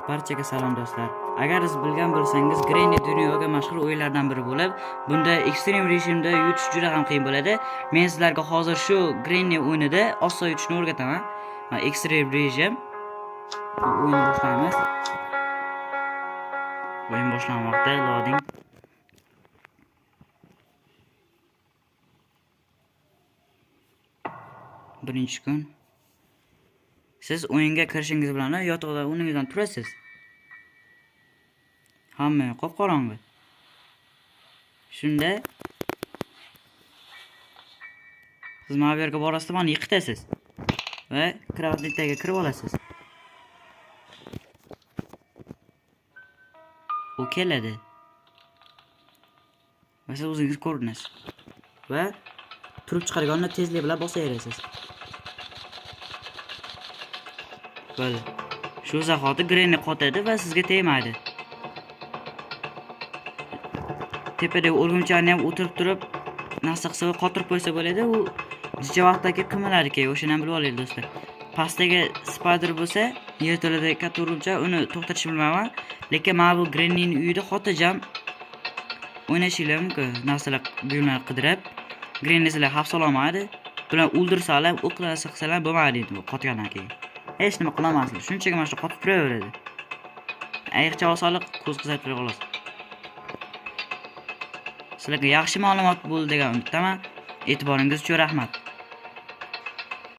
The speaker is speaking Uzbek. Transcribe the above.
Barchaga salom do'stlar. Agar siz bilgan bo'lsangiz, Granny dunyoga mashhur o'yinlardan biri bo'lib, bunda ekstrem rejimda yutish juda ham qiyin bo'ladi. Men sizlarga hozir shu Granny o'yinida oson yutishni o'rgataman. Ekstrem rejim. O'yinni boshlaymiz. O'yin boshlanmoqda, loading. Birinchi kun. Siz o'yinga kirishingiz bilan yotaqda o'rningizdan turasiz. Hamma qop-qorong'i. Shunda siz mana bu yerga borasiz, mana yiqitasiz va kravditaga kirib olasiz. U keladi. Va siz o'zingiz ko'rinasiz. Va turib chiqarganni tezlik bilan bosaverasiz. Bo'ldi. Shu zahoti Granny qotadi va sizga tegmaydi. Tepadagi o'rgimchakni ham o'tirib turib narsa qilsa va qotirib qo'ysa bo'ladi. U jicha vaqtdagi qimaladi keyin, o'shani ham bilib olaylik do'stlar. Pastdagi spider bo'lsa, yerto'ladagi katta o'rgimchak, uni to'xtatishni bilmayman, lekin mana bu Grannyning uyida xotirjam o'ynashinglar mumkin. Narsalar buyumlar qidirib, Granny sizlar xavf sololmaydi. Bular o'ldirsalar, o'qlarsa qilsalar bo'lmaydi endi bu qotgandan keyin. Hech nima qilolmaslar. Shunchaki mana shu qotib turaveradi. Ayiqcha osonlik ko'z qizartirib xolos. Sizlarga yaxshi ma'lumot bo'ldi degan umiddaman. E'tiboringiz uchun rahmat.